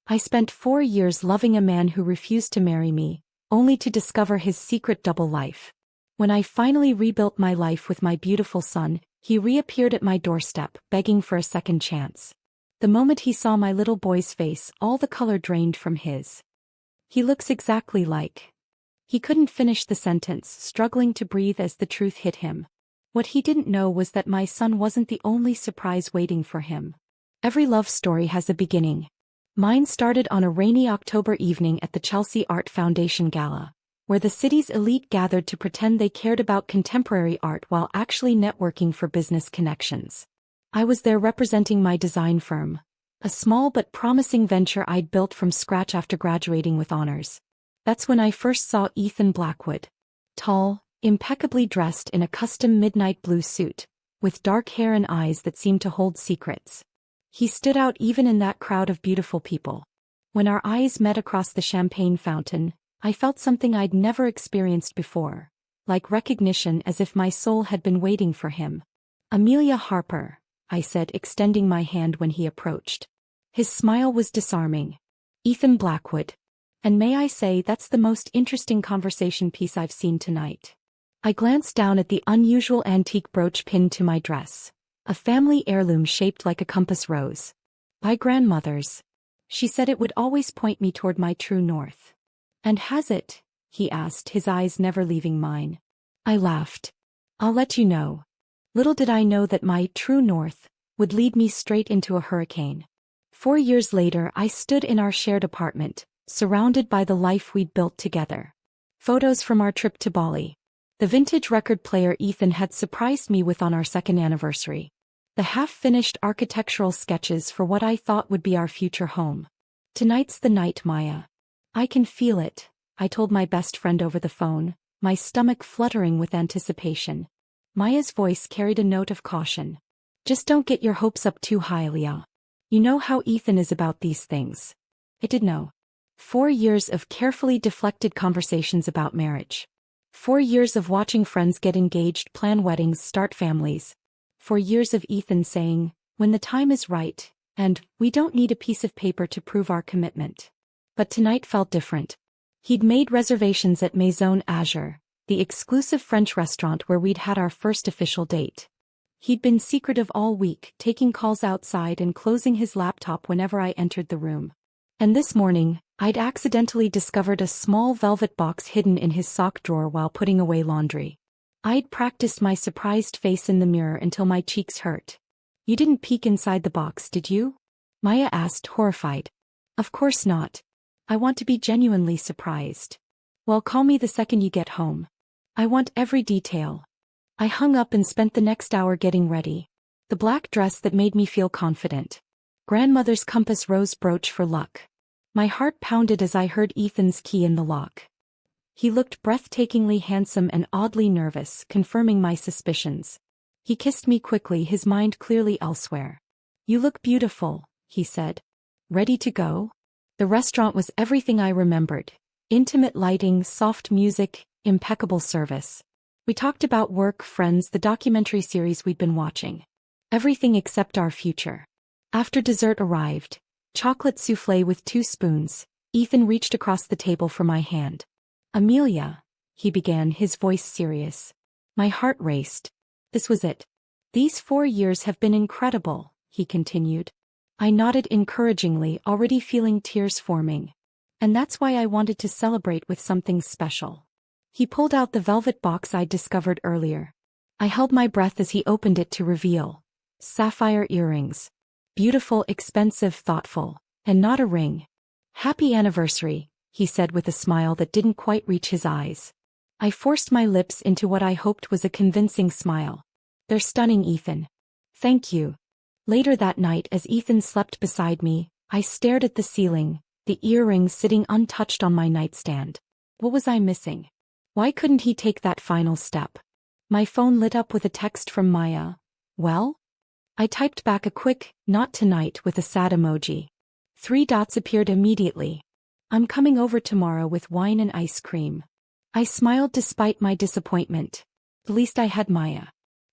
I spent 4 years loving a man who refused to marry me, only to discover his secret double life. When I finally rebuilt my life with my beautiful son, he reappeared at my doorstep, begging for a second chance. The moment he saw my little boy's face, all the color drained from his. He looks exactly like. He couldn't finish the sentence, struggling to breathe as the truth hit him. What he didn't know was that my son wasn't the only surprise waiting for him. Every love story has a beginning. Mine started on a rainy October evening at the Chelsea Art Foundation Gala, where the city's elite gathered to pretend they cared about contemporary art while actually networking for business connections. I was there representing my design firm, a small but promising venture I'd built from scratch after graduating with honors. That's when I first saw Ethan Blackwood. Tall, impeccably dressed in a custom midnight blue suit, with dark hair and eyes that seemed to hold secrets. He stood out even in that crowd of beautiful people. When our eyes met across the champagne fountain, I felt something I'd never experienced before, like recognition, as if my soul had been waiting for him. "Amelia Harper," I said, extending my hand when he approached. His smile was disarming. "Ethan Blackwood. And may I say, that's the most interesting conversation piece I've seen tonight." I glanced down at the unusual antique brooch pinned to my dress, a family heirloom shaped like a compass rose. "My grandmother's. She said it would always point me toward my true north." "And has it?" he asked, his eyes never leaving mine. I laughed. "I'll let you know." Little did I know that my true north would lead me straight into a hurricane. 4 years later, I stood in our shared apartment, surrounded by the life we'd built together. Photos from our trip to Bali. The vintage record player Ethan had surprised me with on our second anniversary. The half-finished architectural sketches for what I thought would be our future home. "Tonight's the night, Maya. I can feel it," I told my best friend over the phone, my stomach fluttering with anticipation. Maya's voice carried a note of caution. "Just don't get your hopes up too high, Leah. You know how Ethan is about these things." I did know. 4 years of carefully deflected conversations about marriage. 4 years of watching friends get engaged, plan weddings, start families. 4 years of Ethan saying, "When the time is right," and "We don't need a piece of paper to prove our commitment." But tonight felt different. He'd made reservations at Maison Azure, the exclusive French restaurant where we'd had our first official date. He'd been secretive all week, taking calls outside and closing his laptop whenever I entered the room. And this morning, I'd accidentally discovered a small velvet box hidden in his sock drawer while putting away laundry. I'd practiced my surprised face in the mirror until my cheeks hurt. "You didn't peek inside the box, did you?" Maya asked, horrified. "Of course not. I want to be genuinely surprised." "Well, call me the second you get home. I want every detail." I hung up and spent the next hour getting ready. The black dress that made me feel confident. Grandmother's compass rose brooch for luck. My heart pounded as I heard Ethan's key in the lock. He looked breathtakingly handsome and oddly nervous, confirming my suspicions. He kissed me quickly, his mind clearly elsewhere. "You look beautiful," he said. "Ready to go?" The restaurant was everything I remembered. Intimate lighting, soft music, impeccable service. We talked about work, friends, the documentary series we'd been watching. Everything except our future. After dessert arrived, chocolate souffle with 2 spoons, Ethan reached across the table for my hand. "Amelia," he began, his voice serious. My heart raced. This was it. "These 4 years have been incredible," he continued. I nodded encouragingly, already feeling tears forming. "And that's why I wanted to celebrate with something special." He pulled out the velvet box I'd discovered earlier. I held my breath as he opened it to reveal sapphire earrings. Beautiful, expensive, thoughtful, and not a ring. "Happy anniversary," he said with a smile that didn't quite reach his eyes. I forced my lips into what I hoped was a convincing smile. "They're stunning, Ethan." "Thank you." Later that night, as Ethan slept beside me, I stared at the ceiling, the earrings sitting untouched on my nightstand. What was I missing? Why couldn't he take that final step? My phone lit up with a text from Maya. "Well?" I typed back a quick, "Not tonight," with a sad emoji. 3 dots appeared immediately. "I'm coming over tomorrow with wine and ice cream." I smiled despite my disappointment. At least I had Maya.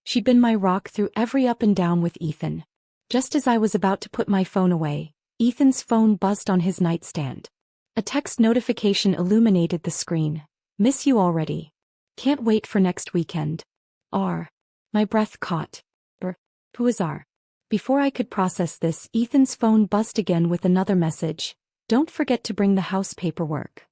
She'd been my rock through every up and down with Ethan. Just as I was about to put my phone away, Ethan's phone buzzed on his nightstand. A text notification illuminated the screen. Miss you already. Can't wait for next weekend. R. My breath caught. Who is R? Before I could process this, Ethan's phone buzzed again with another message. Don't forget to bring the house paperwork.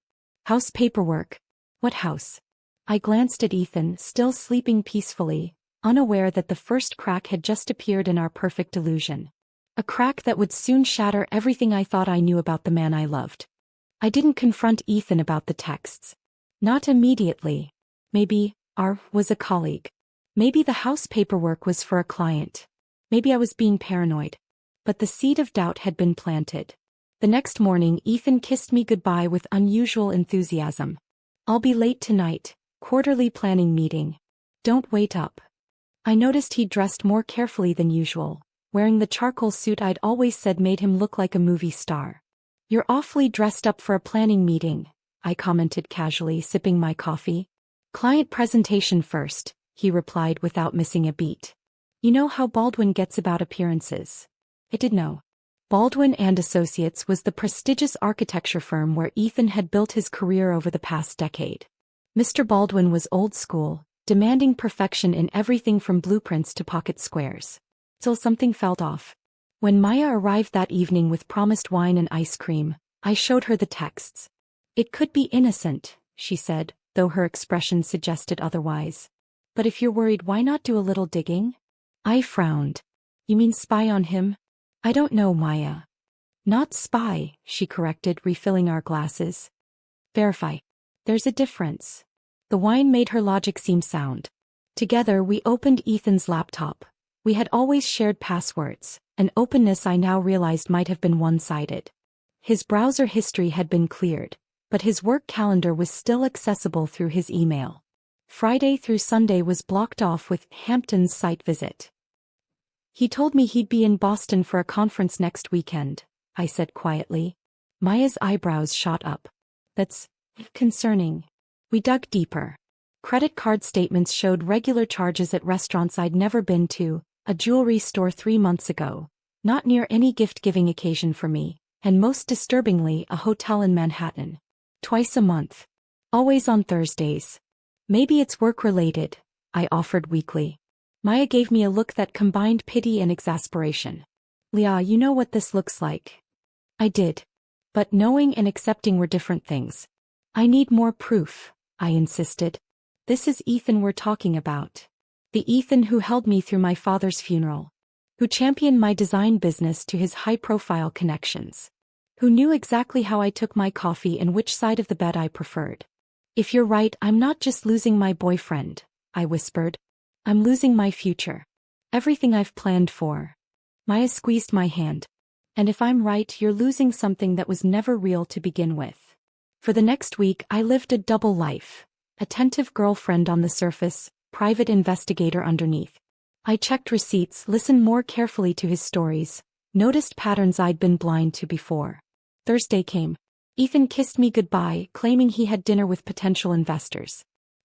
House paperwork? What house? I glanced at Ethan, still sleeping peacefully, unaware that the first crack had just appeared in our perfect illusion. A crack that would soon shatter everything I thought I knew about the man I loved. I didn't confront Ethan about the texts. Not immediately. Maybe R was a colleague. Maybe the house paperwork was for a client. Maybe I was being paranoid. But the seed of doubt had been planted. The next morning, Ethan kissed me goodbye with unusual enthusiasm. I'll be late tonight, quarterly planning meeting. Don't wait up. I noticed he dressed more carefully than usual, wearing the charcoal suit I'd always said made him look like a movie star. You're awfully dressed up for a planning meeting, I commented casually, sipping my coffee. Client presentation first, he replied without missing a beat. You know how Baldwin gets about appearances. I did know. Baldwin and Associates was the prestigious architecture firm where Ethan had built his career over the past decade. Mr. Baldwin was old school, demanding perfection in everything from blueprints to pocket squares. Till something felt off. When Maya arrived that evening with promised wine and ice cream, I showed her the texts. It could be innocent, she said, though her expression suggested otherwise. But if you're worried, why not do a little digging? I frowned. You mean spy on him? I don't know, Maya. Not spy, she corrected, refilling our glasses. Verify. There's a difference. The wine made her logic seem sound. Together we opened Ethan's laptop. We had always shared passwords, an openness I now realized might have been one-sided. His browser history had been cleared, but his work calendar was still accessible through his email. Friday through Sunday was blocked off with Hampton's site visit. He told me he'd be in Boston for a conference next weekend, I said quietly. Maya's eyebrows shot up. That's concerning. We dug deeper. Credit card statements showed regular charges at restaurants I'd never been to, a jewelry store 3 months ago, not near any gift-giving occasion for me, and most disturbingly a hotel in Manhattan. Twice a month. Always on Thursdays. Maybe it's work-related, I offered weakly. Maya gave me a look that combined pity and exasperation. Leah, you know what this looks like. I did. But knowing and accepting were different things. I need more proof, I insisted. This is Ethan we're talking about. The Ethan who held me through my father's funeral. Who championed my design business to his high-profile connections. Who knew exactly how I took my coffee and which side of the bed I preferred. If you're right, I'm not just losing my boyfriend, I whispered. I'm losing my future. Everything I've planned for. Maya squeezed my hand. And if I'm right, you're losing something that was never real to begin with. For the next week, I lived a double life. Attentive girlfriend on the surface, private investigator underneath. I checked receipts, listened more carefully to his stories, noticed patterns I'd been blind to before. Thursday came. Ethan kissed me goodbye, claiming he had dinner with potential investors.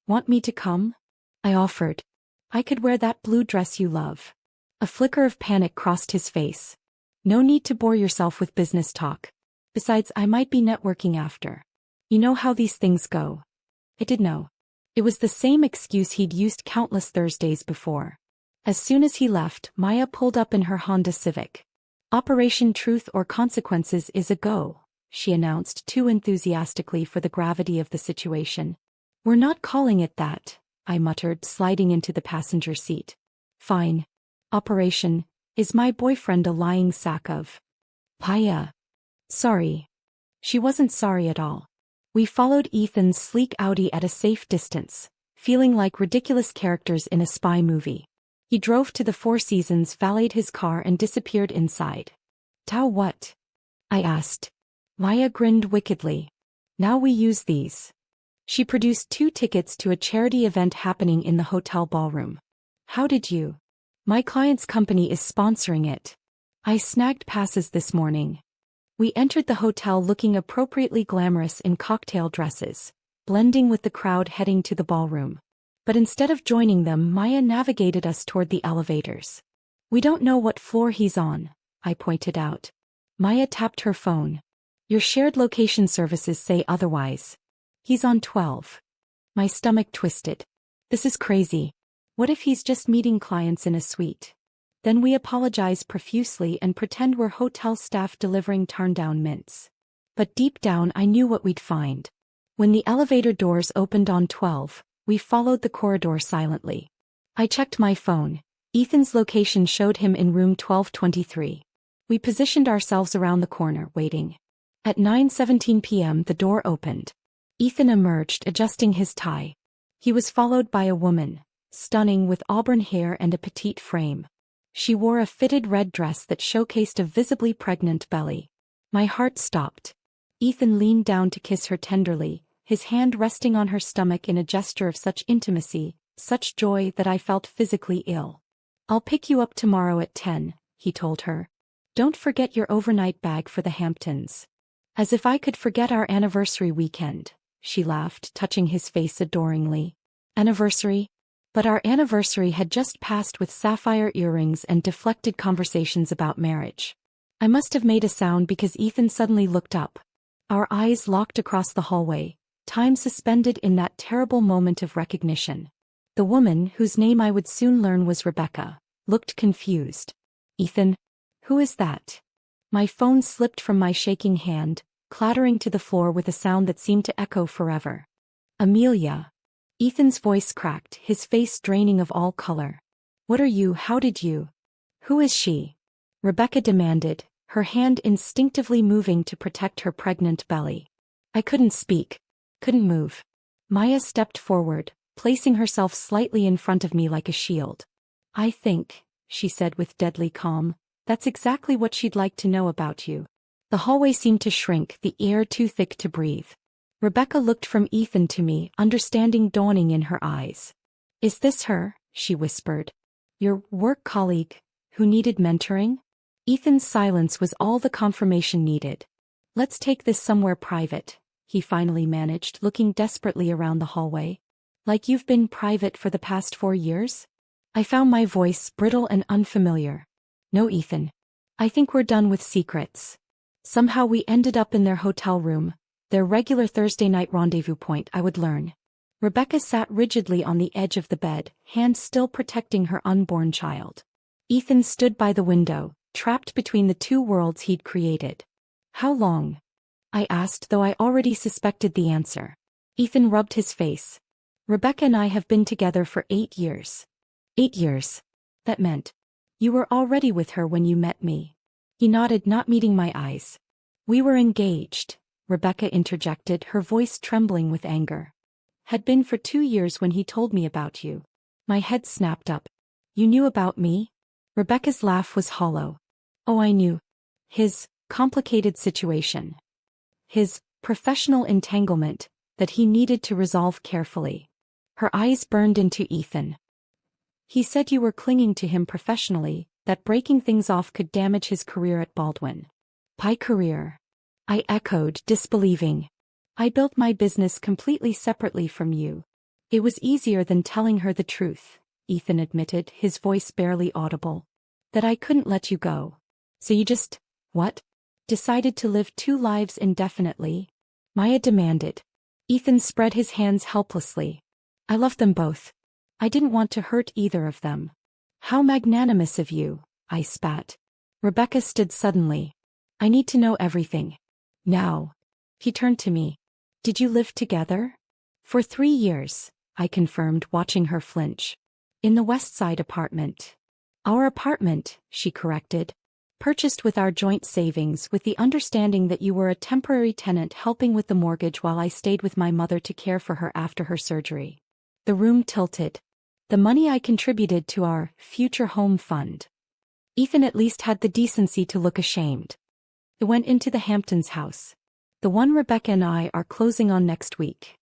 Want me to come? I offered. I could wear that blue dress you love. A flicker of panic crossed his face. No need to bore yourself with business talk. Besides, I might be networking after. You know how these things go. I did know. It was the same excuse he'd used countless Thursdays before. As soon as he left, Maya pulled up in her Honda Civic. Operation Truth or Consequences is a go, she announced too enthusiastically for the gravity of the situation. We're not calling it that, I muttered, sliding into the passenger seat. Fine. Operation, is my boyfriend a lying sack of Maya? Sorry. She wasn't sorry at all. We followed Ethan's sleek Audi at a safe distance, feeling like ridiculous characters in a spy movie. He drove to the Four Seasons, valeted his car and disappeared inside. Tao what? I asked. Maya grinned wickedly. Now we use these. She produced 2 tickets to a charity event happening in the hotel ballroom. How did you? My client's company is sponsoring it. I snagged passes this morning. We entered the hotel looking appropriately glamorous in cocktail dresses, blending with the crowd heading to the ballroom. But instead of joining them, Maya navigated us toward the elevators. We don't know what floor he's on, I pointed out. Maya tapped her phone. Your shared location services say otherwise. He's on 12. My stomach twisted. This is crazy. What if he's just meeting clients in a suite? Then we apologize profusely and pretend we're hotel staff delivering turndown mints. But deep down I knew what we'd find. When the elevator doors opened on 12, we followed the corridor silently. I checked my phone. Ethan's location showed him in room 1223. We positioned ourselves around the corner, waiting. At 9:17 p.m. the door opened. Ethan emerged, adjusting his tie. He was followed by a woman, stunning with auburn hair and a petite frame. She wore a fitted red dress that showcased a visibly pregnant belly. My heart stopped. Ethan leaned down to kiss her tenderly, his hand resting on her stomach in a gesture of such intimacy, such joy that I felt physically ill. I'll pick you up tomorrow at 10, he told her. Don't forget your overnight bag for the Hamptons. As if I could forget our anniversary weekend, she laughed, touching his face adoringly. Anniversary? But our anniversary had just passed with sapphire earrings and deflected conversations about marriage. I must have made a sound because Ethan suddenly looked up. Our eyes locked across the hallway, time suspended in that terrible moment of recognition. The woman, whose name I would soon learn was Rebecca, looked confused. Ethan? Who is that? My phone slipped from my shaking hand, clattering to the floor with a sound that seemed to echo forever. Amelia. Ethan's voice cracked, his face draining of all color. What are you? How did you? Who is she? Rebecca demanded, her hand instinctively moving to protect her pregnant belly. I couldn't speak. Couldn't move. Maya stepped forward, placing herself slightly in front of me like a shield. I think, she said with deadly calm, that's exactly what she'd like to know about you. The hallway seemed to shrink, the air too thick to breathe. Rebecca looked from Ethan to me, understanding dawning in her eyes. Is this her? She whispered. Your work colleague, who needed mentoring? Ethan's silence was all the confirmation needed. Let's take this somewhere private, he finally managed, looking desperately around the hallway. Like you've been private for the past 4 years? I found my voice brittle and unfamiliar. No, Ethan. I think we're done with secrets. Somehow we ended up in their hotel room, their regular Thursday night rendezvous point, I would learn. Rebecca sat rigidly on the edge of the bed, hands still protecting her unborn child. Ethan stood by the window, trapped between the two worlds he'd created. How long? I asked, though I already suspected the answer. Ethan rubbed his face. Rebecca and I have been together for 8 years. 8 years. That meant. You were already with her when you met me. He nodded, not meeting my eyes. We were engaged, Rebecca interjected, her voice trembling with anger. Had been for 2 years when he told me about you. My head snapped up. You knew about me? Rebecca's laugh was hollow. Oh, I knew. His complicated situation. His professional entanglement that he needed to resolve carefully. Her eyes burned into Ethan. He said you were clinging to him professionally, that breaking things off could damage his career at Baldwin. My career? I echoed, disbelieving. I built my business completely separately from you. It was easier than telling her the truth, Ethan admitted, his voice barely audible. That I couldn't let you go. So you just, what? Decided to live 2 lives indefinitely? Maya demanded. Ethan spread his hands helplessly. I love them both. I didn't want to hurt either of them. How magnanimous of you, I spat. Rebecca stood suddenly. I need to know everything. Now. He turned to me. Did you live together? For 3 years, I confirmed, watching her flinch. In the West Side apartment. Our apartment, she corrected. Purchased with our joint savings, with the understanding that you were a temporary tenant helping with the mortgage while I stayed with my mother to care for her after her surgery. The room tilted. The money I contributed to our future home fund. Ethan at least had the decency to look ashamed. It went into the Hamptons house. The one Rebecca and I are closing on next week.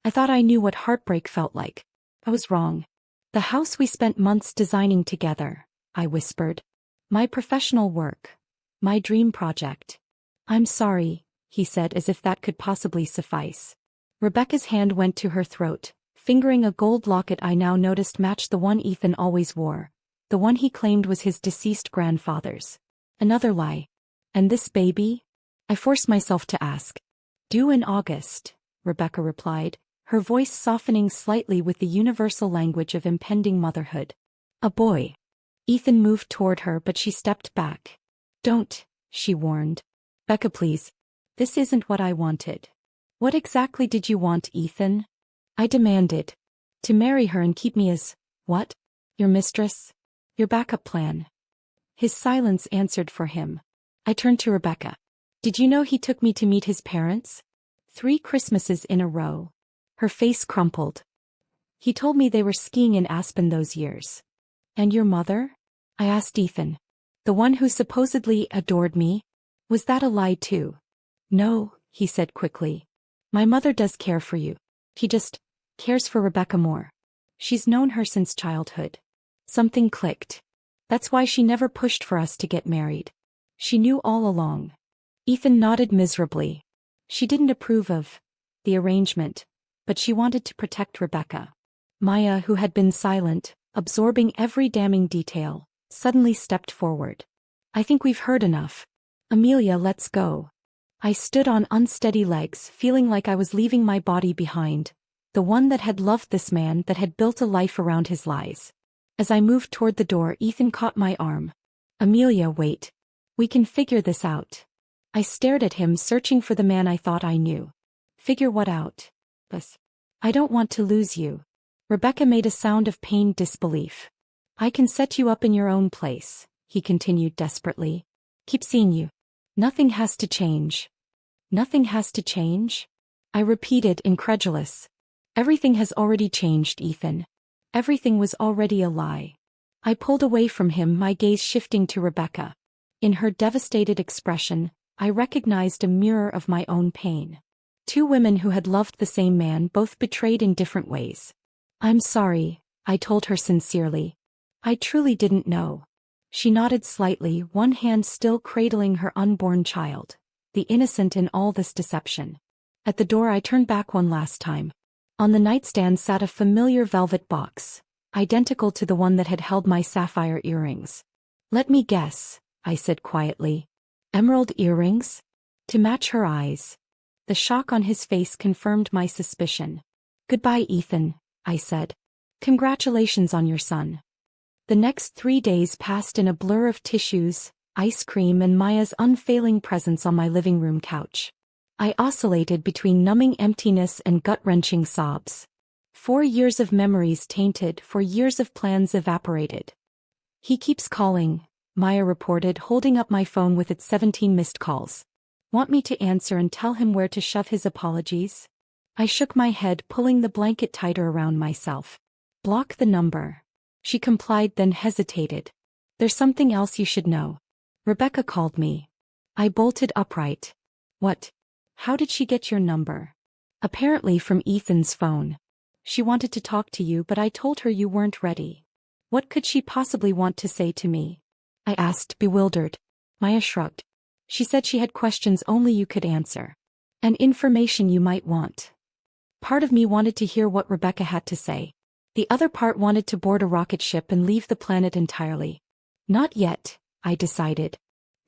I thought I knew what heartbreak felt like. I was wrong. The house we spent months designing together, I whispered. My professional work. My dream project. I'm sorry, he said, as if that could possibly suffice. Rebecca's hand went to her throat, fingering a gold locket I now noticed matched the one Ethan always wore, the one he claimed was his deceased grandfather's. Another lie. And this baby? I forced myself to ask. Due in August, Rebecca replied, her voice softening slightly with the universal language of impending motherhood. A boy. Ethan moved toward her, but she stepped back. Don't, she warned. Becca, please. This isn't what I wanted. What exactly did you want, Ethan? I demanded. To marry her and keep me as, what? Your mistress? Your backup plan. His silence answered for him. I turned to Rebecca. Did you know he took me to meet his parents? 3 Christmases in a row. Her face crumpled. He told me they were skiing in Aspen those years. And your mother? I asked Ethan. The one who supposedly adored me? Was that a lie too? No, he said quickly. My mother does care for you. She just cares for Rebecca more. She's known her since childhood. Something clicked. That's why she never pushed for us to get married. She knew all along. Ethan nodded miserably. She didn't approve of the arrangement, but she wanted to protect Rebecca. Maya, who had been silent, absorbing every damning detail, suddenly stepped forward. I think we've heard enough. Amelia, let's go. I stood on unsteady legs, feeling like I was leaving my body behind, the one that had loved this man, that had built a life around his lies. As I moved toward the door, Ethan caught my arm. Amelia, wait. We can figure this out. I stared at him, searching for the man I thought I knew. Figure what out? Bus. I don't want to lose you. Rebecca made a sound of pained disbelief. I can set you up in your own place, he continued desperately. Keep seeing you. Nothing has to change. Nothing has to change? I repeated, incredulous. Everything has already changed, Ethan. Everything was already a lie. I pulled away from him, my gaze shifting to Rebecca. In her devastated expression, I recognized a mirror of my own pain. 2 women who had loved the same man, both betrayed in different ways. I'm sorry, I told her sincerely. I truly didn't know. She nodded slightly, one hand still cradling her unborn child, the innocent in all this deception. At the door, I turned back one last time. On the nightstand sat a familiar velvet box, identical to the one that had held my sapphire earrings. Let me guess, I said quietly. Emerald earrings? To match her eyes. The shock on his face confirmed my suspicion. Goodbye, Ethan, I said. Congratulations on your son. The next 3 days passed in a blur of tissues, ice cream, and Maya's unfailing presence on my living room couch. I oscillated between numbing emptiness and gut-wrenching sobs. 4 years of memories tainted, 4 years of plans evaporated. He keeps calling, Maya reported, holding up my phone with its 17 missed calls. Want me to answer and tell him where to shove his apologies? I shook my head, pulling the blanket tighter around myself. Block the number. She complied, then hesitated. There's something else you should know. Rebecca called me. I bolted upright. What? How did she get your number? Apparently from Ethan's phone. She wanted to talk to you, but I told her you weren't ready. What could she possibly want to say to me? I asked, bewildered. Maya shrugged. She said she had questions only you could answer. And information you might want. Part of me wanted to hear what Rebecca had to say. The other part wanted to board a rocket ship and leave the planet entirely. Not yet, I decided.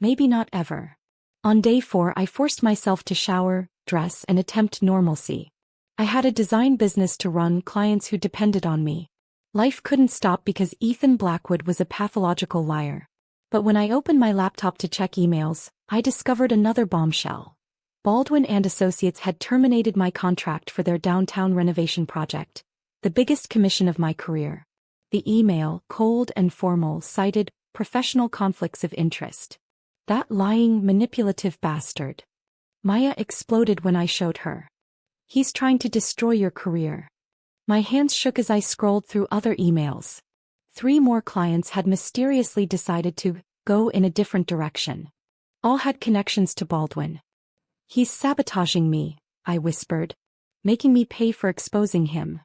Maybe not ever. On day 4, I forced myself to shower, dress, and attempt normalcy. I had a design business to run, clients who depended on me. Life couldn't stop because Ethan Blackwood was a pathological liar. But when I opened my laptop to check emails, I discovered another bombshell. Baldwin and Associates had terminated my contract for their downtown renovation project, the biggest commission of my career. The email, cold and formal, cited professional conflicts of interest. That lying, manipulative bastard. Maya exploded when I showed her. He's trying to destroy your career. My hands shook as I scrolled through other emails. 3 more clients had mysteriously decided to go in a different direction. All had connections to Baldwin. He's sabotaging me, I whispered, making me pay for exposing him.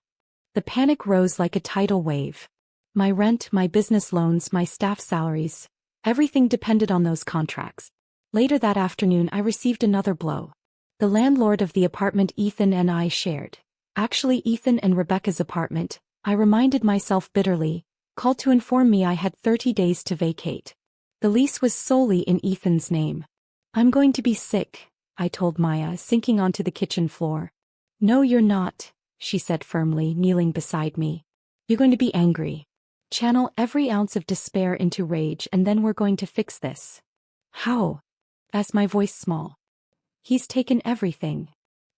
The panic rose like a tidal wave. My rent, my business loans, my staff salaries, everything depended on those contracts. Later that afternoon, I received another blow. The landlord of the apartment Ethan and I shared, actually Ethan and Rebecca's apartment, I reminded myself bitterly, called to inform me I had 30 days to vacate. The lease was solely in Ethan's name. I'm going to be sick, I told Maya, sinking onto the kitchen floor. No, you're not, she said firmly, kneeling beside me. You're going to be angry. Channel every ounce of despair into rage and then we're going to fix this. How? Asked my voice small. He's taken everything.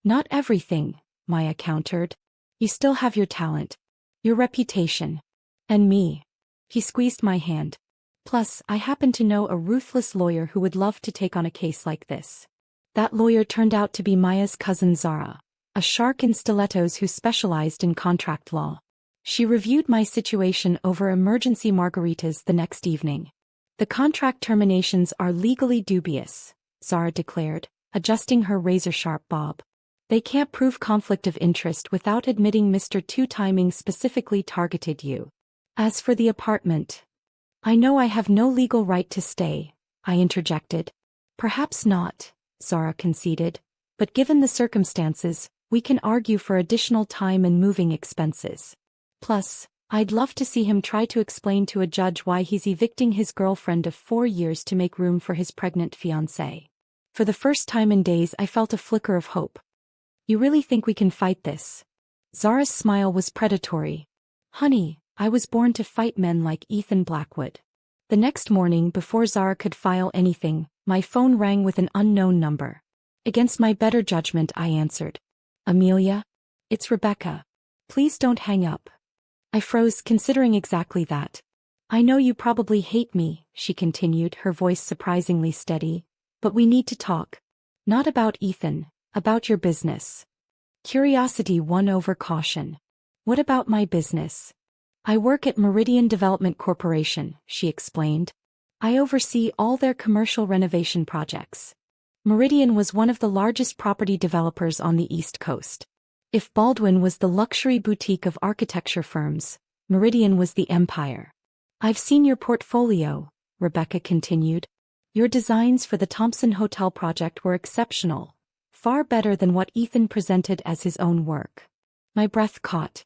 Not everything, Maya countered. You still have your talent, your reputation, and me. He squeezed my hand. Plus, I happen to know a ruthless lawyer who would love to take on a case like this. That lawyer turned out to be Maya's cousin Zara, a shark in stilettos who specialized in contract law. She reviewed my situation over emergency margaritas the next evening. The contract terminations are legally dubious, Zara declared, adjusting her razor-sharp bob. They can't prove conflict of interest without admitting Mr. Two-Timing specifically targeted you. As for the apartment, I know I have no legal right to stay, I interjected. Perhaps not, Zara conceded, but given the circumstances, we can argue for additional time and moving expenses. Plus, I'd love to see him try to explain to a judge why he's evicting his girlfriend of 4 years to make room for his pregnant fiancée. For the first time in days I felt a flicker of hope. You really think we can fight this? Zara's smile was predatory. Honey, I was born to fight men like Ethan Blackwood. The next morning, before Zara could file anything, my phone rang with an unknown number. Against my better judgment, I answered. Amelia? It's Rebecca. Please don't hang up. I froze, considering exactly that. I know you probably hate me, she continued, her voice surprisingly steady, but we need to talk. Not about Ethan, about your business. Curiosity won over caution. What about my business? I work at Meridian Development Corporation, she explained. I oversee all their commercial renovation projects. Meridian was one of the largest property developers on the East Coast. If Baldwin was the luxury boutique of architecture firms, Meridian was the empire. I've seen your portfolio, Rebecca continued. Your designs for the Thompson Hotel project were exceptional, far better than what Ethan presented as his own work. My breath caught.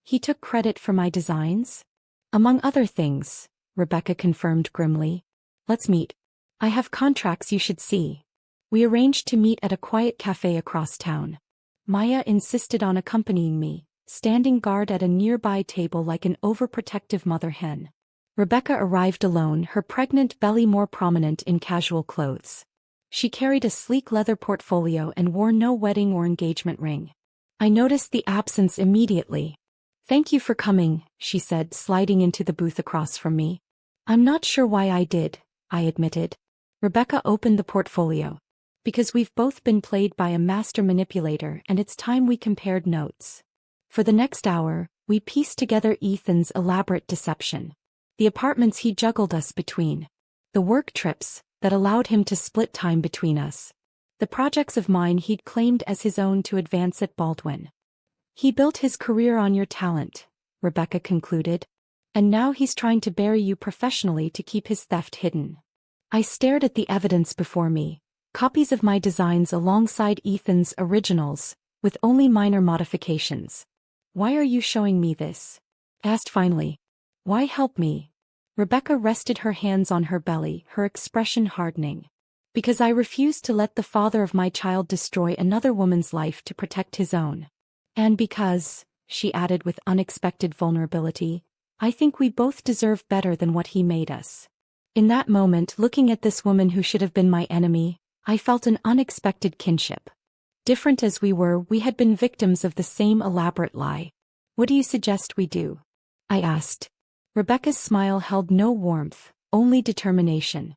He took credit for my designs? Among other things, Rebecca confirmed grimly. Let's meet. I have contracts you should see. We arranged to meet at a quiet cafe across town. Maya insisted on accompanying me, standing guard at a nearby table like an overprotective mother hen. Rebecca arrived alone, her pregnant belly more prominent in casual clothes. She carried a sleek leather portfolio and wore no wedding or engagement ring. I noticed the absence immediately. Thank you for coming, she said, sliding into the booth across from me. I'm not sure why I did, I admitted. Rebecca opened the portfolio. Because we've both been played by a master manipulator and it's time we compared notes. For the next hour, we pieced together Ethan's elaborate deception. The apartments he juggled us between. The work trips that allowed him to split time between us. The projects of mine he'd claimed as his own to advance at Baldwin. He built his career on your talent, Rebecca concluded. And now he's trying to bury you professionally to keep his theft hidden. I stared at the evidence before me. Copies of my designs alongside Ethan's originals, with only minor modifications. Why are you showing me this? Asked finally. Why help me? Rebecca rested her hands on her belly, her expression hardening. Because I refused to let the father of my child destroy another woman's life to protect his own. And because, she added with unexpected vulnerability, I think we both deserve better than what he made us. In that moment, looking at this woman who should have been my enemy, I felt an unexpected kinship. Different as we were, we had been victims of the same elaborate lie. What do you suggest we do? I asked. Rebecca's smile held no warmth, only determination.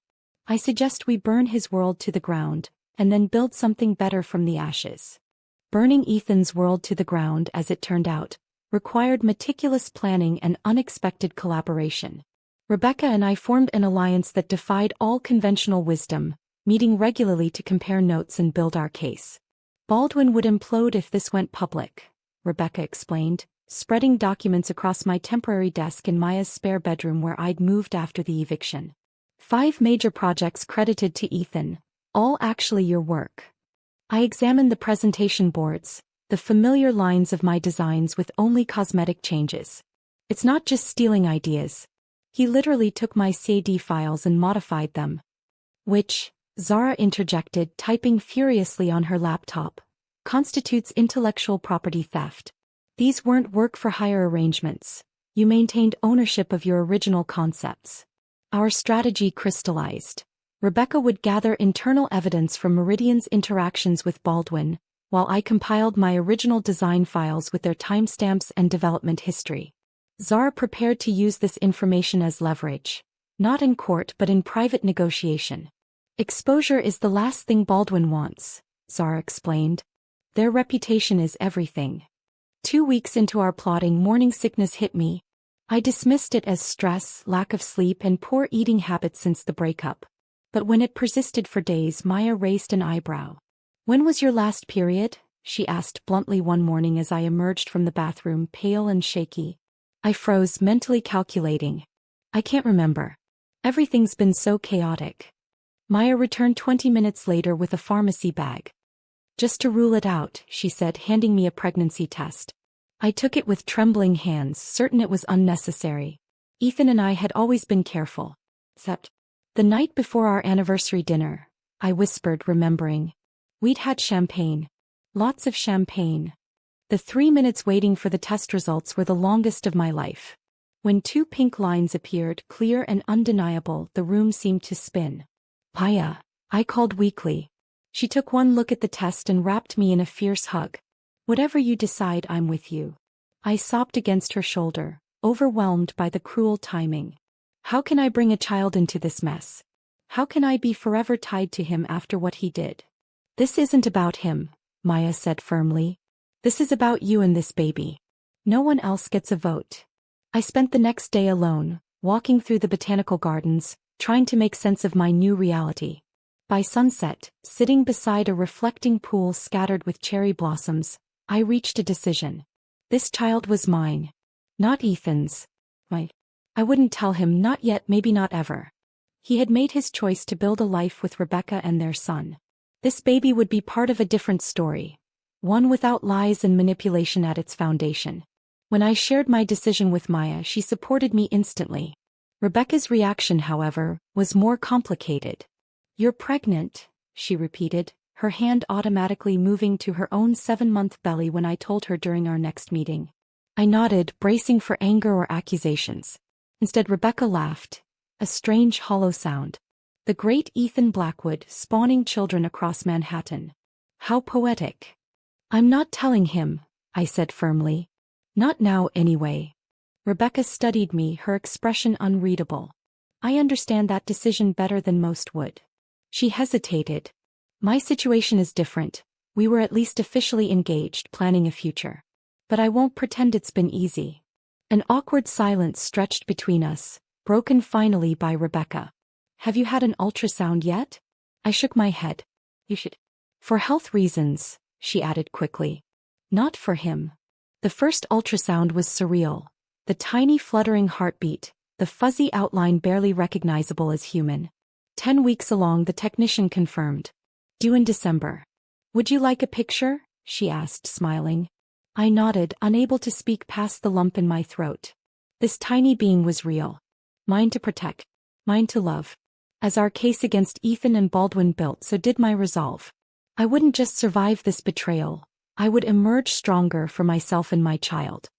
I suggest we burn his world to the ground, and then build something better from the ashes. Burning Ethan's world to the ground, as it turned out, required meticulous planning and unexpected collaboration. Rebecca and I formed an alliance that defied all conventional wisdom, meeting regularly to compare notes and build our case. Baldwin would implode if this went public, Rebecca explained, spreading documents across my temporary desk in Maya's spare bedroom where I'd moved after the eviction. 5 major projects credited to Ethan, all actually your work. I examined the presentation boards, the familiar lines of my designs with only cosmetic changes. It's not just stealing ideas. He literally took my CAD files and modified them. Which, Zara interjected, typing furiously on her laptop. Constitutes intellectual property theft. These weren't work-for-hire arrangements. You maintained ownership of your original concepts. Our strategy crystallized. Rebecca would gather internal evidence from Meridian's interactions with Baldwin, while I compiled my original design files with their timestamps and development history. Zara prepared to use this information as leverage. Not in court but in private negotiation. Exposure is the last thing Baldwin wants, Zara explained. Their reputation is everything. 2 weeks into our plotting, morning sickness hit me. I dismissed it as stress, lack of sleep, and poor eating habits since the breakup. But when it persisted for days, Maya raised an eyebrow. "When was your last period?" she asked bluntly one morning as I emerged from the bathroom, pale and shaky. I froze, mentally calculating. "I can't remember. Everything's been so chaotic." Maya returned 20 minutes later with a pharmacy bag. "Just to rule it out," she said, handing me a pregnancy test. I took it with trembling hands, certain it was unnecessary. Ethan and I had always been careful. Except the night before our anniversary dinner, I whispered, remembering. We'd had champagne. Lots of champagne. The 3 minutes waiting for the test results were the longest of my life. When 2 pink lines appeared, clear and undeniable, the room seemed to spin. "Maya," I called weakly. She took one look at the test and wrapped me in a fierce hug. "Whatever you decide, I'm with you." I sobbed against her shoulder, overwhelmed by the cruel timing. How can I bring a child into this mess? How can I be forever tied to him after what he did? "This isn't about him," Maya said firmly. "This is about you and this baby. No one else gets a vote." I spent the next day alone, walking through the botanical gardens, trying to make sense of my new reality. By sunset, sitting beside a reflecting pool scattered with cherry blossoms, I reached a decision. This child was mine. Not Ethan's. I wouldn't tell him, not yet, maybe not ever. He had made his choice to build a life with Rebecca and their son. This baby would be part of a different story. One without lies and manipulation at its foundation. When I shared my decision with Maya, she supported me instantly. Rebecca's reaction, however, was more complicated. "You're pregnant," she repeated, her hand automatically moving to her own 7-month belly when I told her during our next meeting. I nodded, bracing for anger or accusations. Instead, Rebecca laughed, a strange hollow sound. The great Ethan Blackwood spawning children across Manhattan. How poetic. "I'm not telling him," I said firmly. "Not now, anyway." Rebecca studied me, her expression unreadable. "I understand that decision better than most would." She hesitated. "My situation is different. We were at least officially engaged, planning a future. But I won't pretend it's been easy." An awkward silence stretched between us, broken finally by Rebecca. "Have you had an ultrasound yet?" I shook my head. "You should." "For health reasons," she added quickly. "Not for him." The first ultrasound was surreal. The tiny fluttering heartbeat, the fuzzy outline barely recognizable as human. 10 weeks along, the technician confirmed. "Due in December." "Would you like a picture?" she asked, smiling. I nodded, unable to speak past the lump in my throat. This tiny being was real. Mine to protect. Mine to love. As our case against Ethan and Baldwin built, so did my resolve. I wouldn't just survive this betrayal. I would emerge stronger for myself and my child.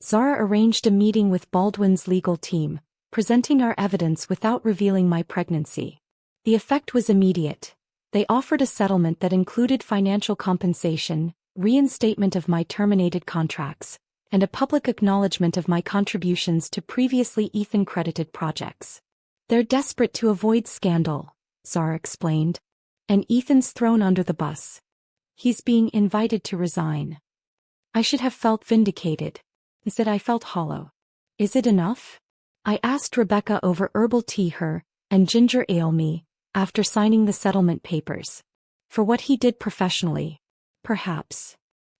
Zara arranged a meeting with Baldwin's legal team, presenting our evidence without revealing my pregnancy. The effect was immediate. They offered a settlement that included financial compensation, reinstatement of my terminated contracts, and a public acknowledgement of my contributions to previously Ethan-credited projects. "They're desperate to avoid scandal," Zara explained. "And Ethan's thrown under the bus. He's being invited to resign." I should have felt vindicated. Instead, I felt hollow. "Is it enough?" I asked Rebecca over herbal tea, her and ginger ale me, after signing the settlement papers. "For what he did professionally. Perhaps."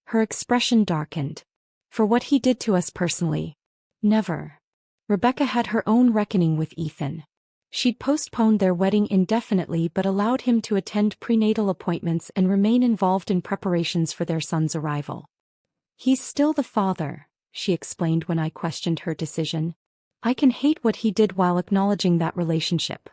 Her expression darkened. "For what he did to us personally. Never." Rebecca had her own reckoning with Ethan. She'd postponed their wedding indefinitely but allowed him to attend prenatal appointments and remain involved in preparations for their son's arrival. "He's still the father," she explained when I questioned her decision. "I can hate what he did while acknowledging that relationship."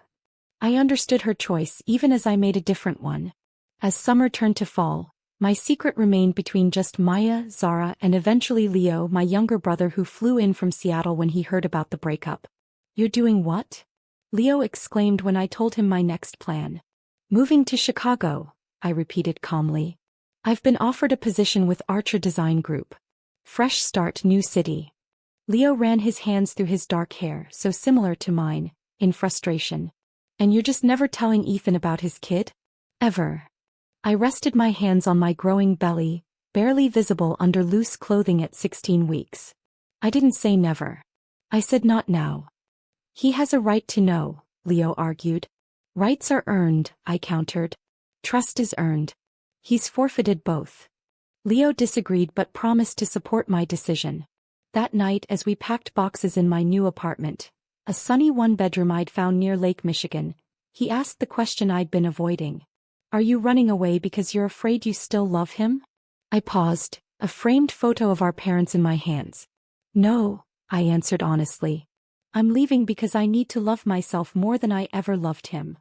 I understood her choice even as I made a different one. As summer turned to fall, my secret remained between just Maya, Zara, and eventually Leo, my younger brother who flew in from Seattle when he heard about the breakup. "You're doing what?" Leo exclaimed when I told him my next plan. "Moving to Chicago," I repeated calmly. "I've been offered a position with Archer Design Group. Fresh start, new city." Leo ran his hands through his dark hair, so similar to mine, in frustration. "And you're just never telling Ethan about his kid? Ever?" I rested my hands on my growing belly, barely visible under loose clothing at 16 weeks. "I didn't say never. I said not now." "He has a right to know," Leo argued. "Rights are earned," I countered. "Trust is earned. He's forfeited both." Leo disagreed but promised to support my decision. That night, as we packed boxes in my new apartment, a sunny one-bedroom I'd found near Lake Michigan, he asked the question I'd been avoiding. "Are you running away because you're afraid you still love him?" I paused, a framed photo of our parents in my hands. "No," I answered honestly. "I'm leaving because I need to love myself more than I ever loved him."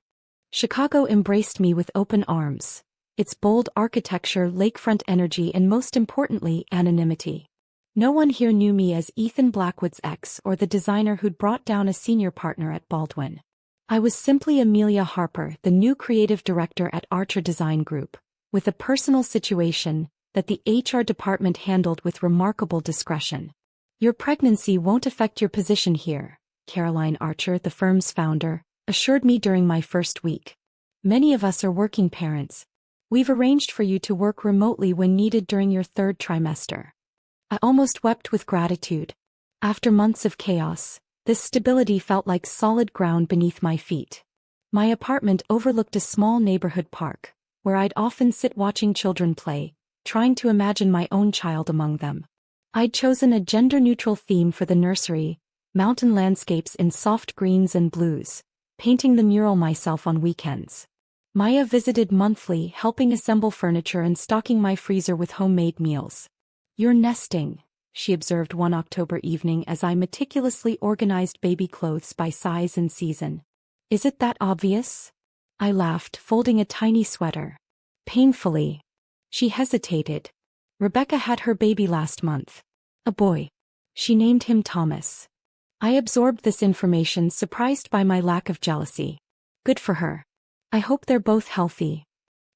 Chicago embraced me with open arms. Its bold architecture, lakefront energy, and most importantly, anonymity. No one here knew me as Ethan Blackwood's ex or the designer who'd brought down a senior partner at Baldwin. I was simply Amelia Harper, the new creative director at Archer Design Group, with a personal situation that the HR department handled with remarkable discretion. "Your pregnancy won't affect your position here," Caroline Archer, the firm's founder, assured me during my first week. "Many of us are working parents. We've arranged for you to work remotely when needed during your third trimester." I almost wept with gratitude. After months of chaos, this stability felt like solid ground beneath my feet. My apartment overlooked a small neighborhood park, where I'd often sit watching children play, trying to imagine my own child among them. I'd chosen a gender-neutral theme for the nursery, mountain landscapes in soft greens and blues, painting the mural myself on weekends. Maya visited monthly, helping assemble furniture and stocking my freezer with homemade meals. "You're nesting," she observed one October evening as I meticulously organized baby clothes by size and season. "Is it that obvious?" I laughed, folding a tiny sweater. "Painfully." She hesitated. "Rebecca had her baby last month. A boy. She named him Thomas." I absorbed this information, surprised by my lack of jealousy. "Good for her. I hope they're both healthy."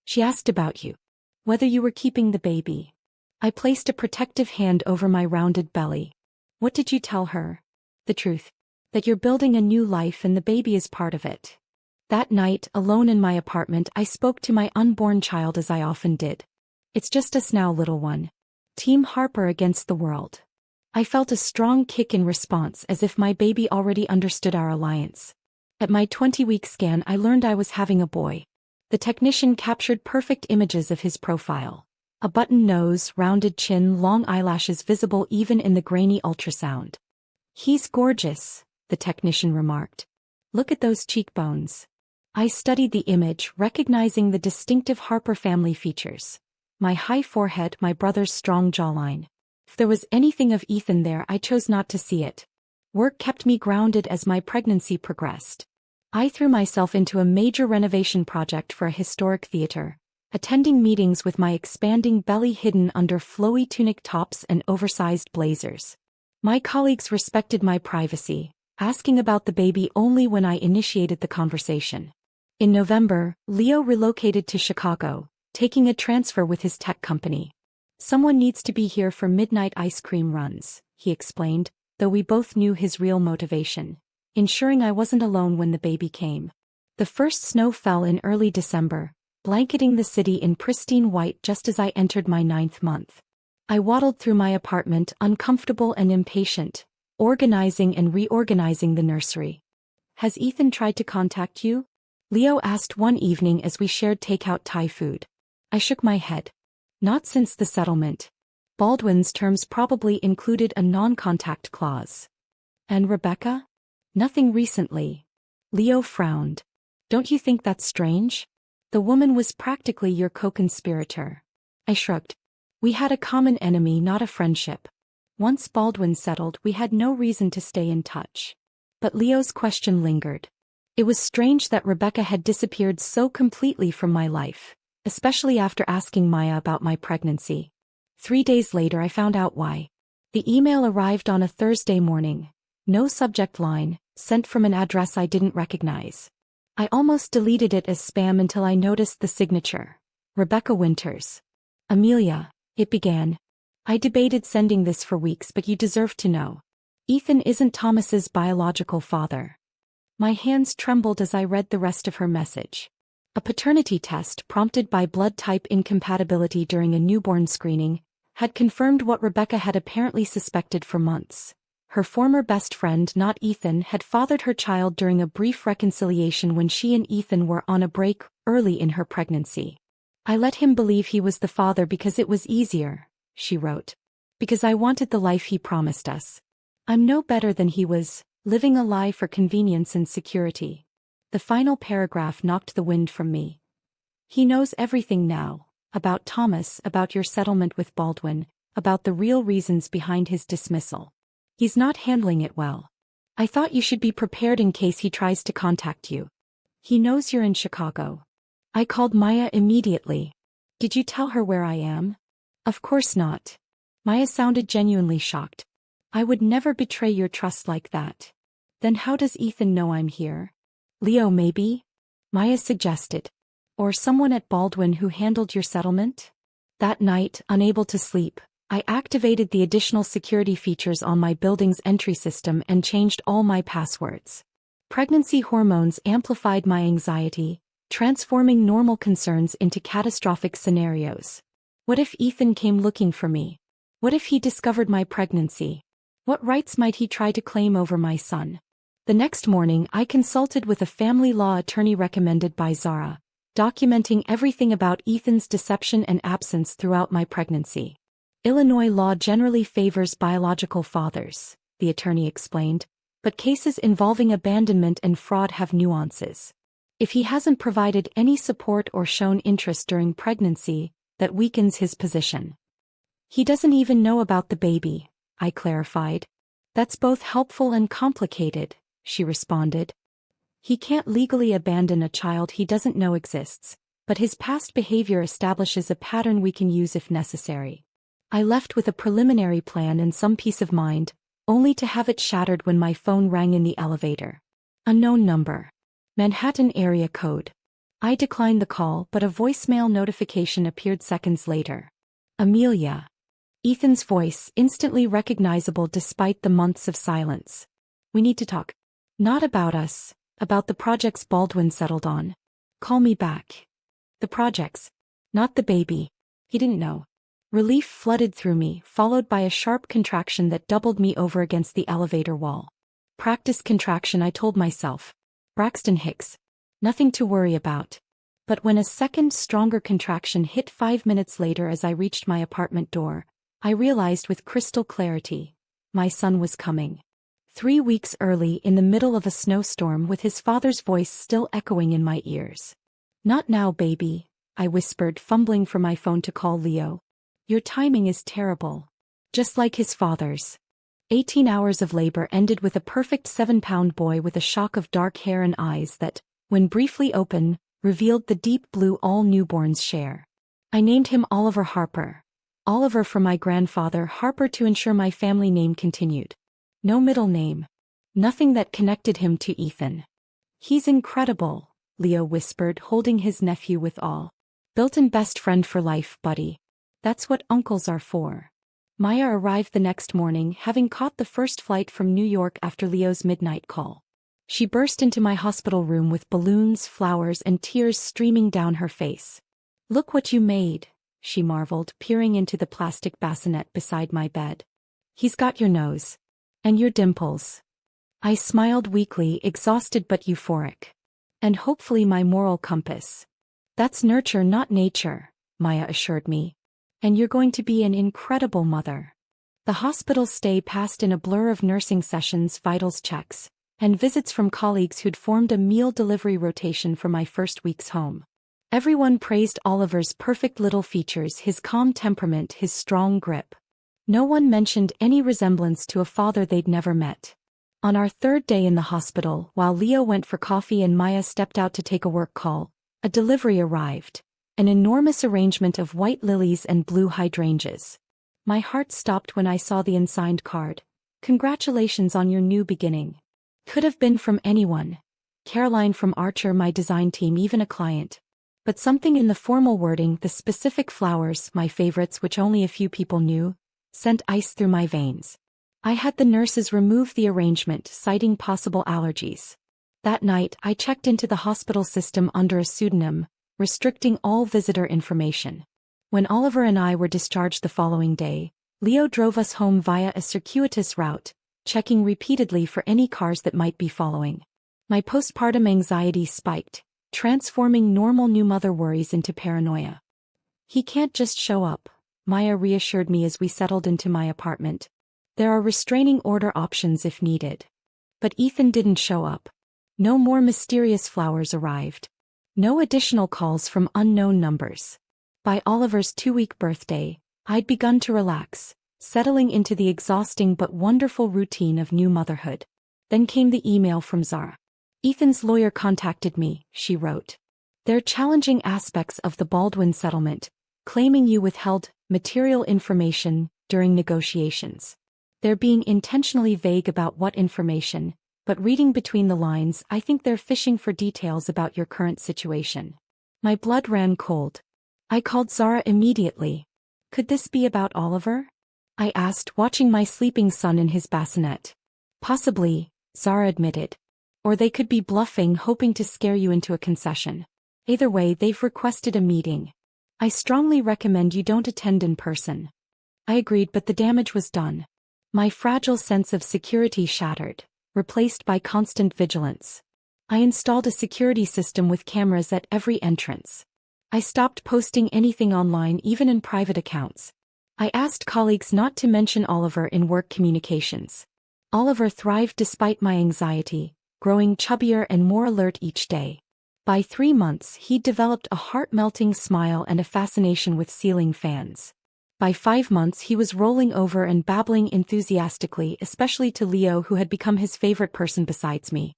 "She asked about you. Whether you were keeping the baby." I placed a protective hand over my rounded belly. "What did you tell her?" "The truth. That you're building a new life and the baby is part of it." That night, alone in my apartment, I spoke to my unborn child as I often did. "It's just us now, little one. Team Harper against the world." I felt a strong kick in response, as if my baby already understood our alliance. At my 20-week scan, I learned I was having a boy. The technician captured perfect images of his profile. A button nose, rounded chin, long eyelashes visible even in the grainy ultrasound. "He's gorgeous," the technician remarked. "Look at those cheekbones." I studied the image, recognizing the distinctive Harper family features. My high forehead, my brother's strong jawline. If there was anything of Ethan there, I chose not to see it. Work kept me grounded as my pregnancy progressed. I threw myself into a major renovation project for a historic theater, attending meetings with my expanding belly hidden under flowy tunic tops and oversized blazers. My colleagues respected my privacy, asking about the baby only when I initiated the conversation. In November, Leo relocated to Chicago, taking a transfer with his tech company. "Someone needs to be here for midnight ice cream runs," he explained, though we both knew his real motivation: ensuring I wasn't alone when the baby came. The first snow fell in early December, blanketing the city in pristine white just as I entered my 9th month. I waddled through my apartment, uncomfortable and impatient, organizing and reorganizing the nursery. "Has Ethan tried to contact you?" Leo asked one evening as we shared takeout Thai food. I shook my head. "Not since the settlement. Baldwin's terms probably included a non-contact clause." "And Rebecca?" "Nothing recently." Leo frowned. "Don't you think that's strange? The woman was practically your co-conspirator." I shrugged. "We had a common enemy, not a friendship. Once Baldwin settled, we had no reason to stay in touch." But Leo's question lingered. It was strange that Rebecca had disappeared so completely from my life, especially after asking Maya about my pregnancy. 3 days later I found out why. The email arrived on a Thursday morning. No subject line, sent from an address I didn't recognize. I almost deleted it as spam until I noticed the signature. Rebecca Winters. Amelia, it began. I debated sending this for weeks, but you deserve to know. Ethan isn't Thomas's biological father. My hands trembled as I read the rest of her message. A paternity test prompted by blood type incompatibility during a newborn screening had confirmed what Rebecca had apparently suspected for months. Her former best friend, not Ethan, had fathered her child during a brief reconciliation when she and Ethan were on a break early in her pregnancy. I let him believe he was the father because it was easier, she wrote. Because I wanted the life he promised us. I'm no better than he was, living a lie for convenience and security. The final paragraph knocked the wind from me. He knows everything now, about Thomas, about your settlement with Baldwin, about the real reasons behind his dismissal. He's not handling it well. I thought you should be prepared in case he tries to contact you. He knows you're in Chicago. I called Maya immediately. Did you tell her where I am? Of course not. Maya sounded genuinely shocked. I would never betray your trust like that. Then how does Ethan know I'm here? Leo maybe? Maya suggested. Or someone at Baldwin who handled your settlement? That night, unable to sleep, I activated the additional security features on my building's entry system and changed all my passwords. Pregnancy hormones amplified my anxiety, transforming normal concerns into catastrophic scenarios. What if Ethan came looking for me? What if he discovered my pregnancy? What rights might he try to claim over my son? The next morning I consulted with a family law attorney recommended by Zara, documenting everything about Ethan's deception and absence throughout my pregnancy. Illinois law generally favors biological fathers, the attorney explained, but cases involving abandonment and fraud have nuances. If he hasn't provided any support or shown interest during pregnancy, that weakens his position. He doesn't even know about the baby, I clarified. That's both helpful and complicated, she responded. He can't legally abandon a child he doesn't know exists, but his past behavior establishes a pattern we can use if necessary. I left with a preliminary plan and some peace of mind, only to have it shattered when my phone rang in the elevator. Unknown number. Manhattan area code. I declined the call, but a voicemail notification appeared seconds later. Amelia. Ethan's voice, instantly recognizable despite the months of silence. We need to talk. Not about us, about the projects Baldwin settled on. Call me back. The projects. Not the baby. He didn't know. Relief flooded through me, followed by a sharp contraction that doubled me over against the elevator wall. Practice contraction, I told myself. Braxton Hicks. Nothing to worry about. But when a second, stronger contraction hit 5 minutes later as I reached my apartment door, I realized with crystal clarity. My son was coming. 3 weeks early, in the middle of a snowstorm, with his father's voice still echoing in my ears. Not now, baby, I whispered, fumbling for my phone to call Leo. Your timing is terrible. Just like his father's. 18 hours of labor ended with a perfect 7-pound boy with a shock of dark hair and eyes that, when briefly open, revealed the deep blue all newborns share. I named him Oliver Harper. Oliver for my grandfather, Harper to ensure my family name continued. No middle name. Nothing that connected him to Ethan. He's incredible, Leo whispered, holding his nephew with awe. Built-in best friend for life, buddy. That's what uncles are for. Maya arrived the next morning, having caught the first flight from New York after Leo's midnight call. She burst into my hospital room with balloons, flowers, and tears streaming down her face. Look what you made, she marveled, peering into the plastic bassinet beside my bed. He's got your nose. And your dimples. I smiled weakly, exhausted but euphoric. And hopefully my moral compass. That's nurture, not nature, Maya assured me. And you're going to be an incredible mother. The hospital stay passed in a blur of nursing sessions, vitals checks, and visits from colleagues who'd formed a meal delivery rotation for my first weeks home. Everyone praised Oliver's perfect little features, his calm temperament, his strong grip. No one mentioned any resemblance to a father they'd never met. On our third day in the hospital, while Leo went for coffee and Maya stepped out to take a work call, a delivery arrived. An enormous arrangement of white lilies and blue hydrangeas. My heart stopped when I saw the unsigned card. Congratulations on your new beginning. Could have been from anyone. Caroline from Archer, my design team, even a client. But something in the formal wording, the specific flowers, my favorites which only a few people knew, sent ice through my veins. I had the nurses remove the arrangement, citing possible allergies. That night, I checked into the hospital system under a pseudonym, restricting all visitor information. When Oliver and I were discharged the following day, Leo drove us home via a circuitous route, checking repeatedly for any cars that might be following. My postpartum anxiety spiked, transforming normal new mother worries into paranoia. He can't just show up, Maya reassured me as we settled into my apartment. There are restraining order options if needed. But Ethan didn't show up. No more mysterious flowers arrived. No additional calls from unknown numbers. By Oliver's 2-week birthday, I'd begun to relax, settling into the exhausting but wonderful routine of new motherhood. Then came the email from Zara. Ethan's lawyer contacted me, she wrote. They're challenging aspects of the Baldwin settlement, claiming you withheld material information during negotiations. They're being intentionally vague about what information, but reading between the lines, I think they're fishing for details about your current situation. My blood ran cold. I called Zara immediately. Could this be about Oliver? I asked, watching my sleeping son in his bassinet. Possibly, Zara admitted. Or they could be bluffing, hoping to scare you into a concession. Either way, they've requested a meeting. I strongly recommend you don't attend in person. I agreed, but the damage was done. My fragile sense of security shattered, replaced by constant vigilance. I installed a security system with cameras at every entrance. I stopped posting anything online, even in private accounts. I asked colleagues not to mention Oliver in work communications. Oliver thrived despite my anxiety, growing chubbier and more alert each day. By 3 months, he'd developed a heart-melting smile and a fascination with ceiling fans. By 5 months, he was rolling over and babbling enthusiastically, especially to Leo, who had become his favorite person besides me.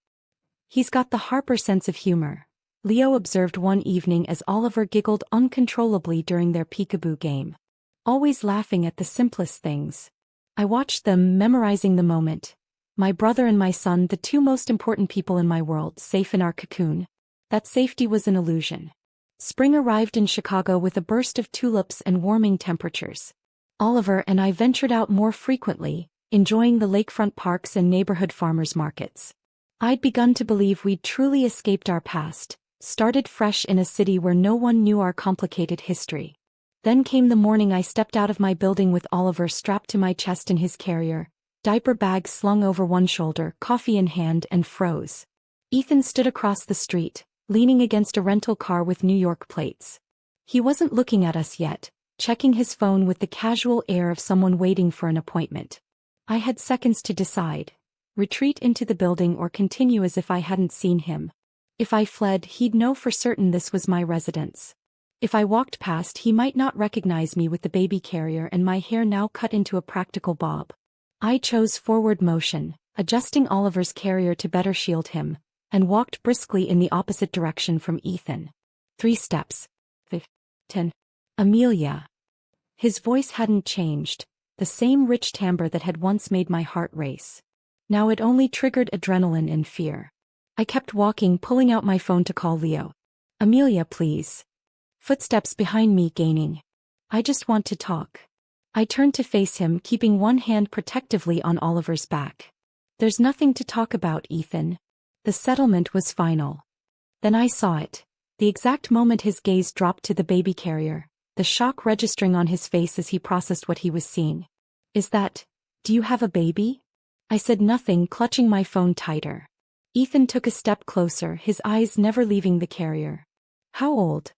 He's got the Harper sense of humor, Leo observed one evening as Oliver giggled uncontrollably during their peekaboo game. Always laughing at the simplest things. I watched them, memorizing the moment. My brother and my son, the 2 most important people in my world, safe in our cocoon. That safety was an illusion. Spring arrived in Chicago with a burst of tulips and warming temperatures. Oliver and I ventured out more frequently, enjoying the lakefront parks and neighborhood farmers markets. I'd begun to believe we'd truly escaped our past, started fresh in a city where no one knew our complicated history. Then came the morning I stepped out of my building with Oliver strapped to my chest in his carrier, diaper bag slung over one shoulder, coffee in hand, and froze. Ethan stood across the street, leaning against a rental car with New York plates. He wasn't looking at us yet, checking his phone with the casual air of someone waiting for an appointment. I had seconds to decide. Retreat into the building or continue as if I hadn't seen him. If I fled, he'd know for certain this was my residence. If I walked past, he might not recognize me with the baby carrier and my hair now cut into a practical bob. I chose forward motion, adjusting Oliver's carrier to better shield him, and walked briskly in the opposite direction from Ethan. 3 steps. 10. Amelia. His voice hadn't changed, the same rich timbre that had once made my heart race. Now it only triggered adrenaline and fear. I kept walking, pulling out my phone to call Leo. Amelia, please. Footsteps behind me gaining. I just want to talk. I turned to face him, keeping one hand protectively on Oliver's back. There's nothing to talk about, Ethan. The settlement was final. Then I saw it. The exact moment his gaze dropped to the baby carrier, the shock registering on his face as he processed what he was seeing. Do you have a baby? I said nothing, clutching my phone tighter. Ethan took a step closer, his eyes never leaving the carrier. How old?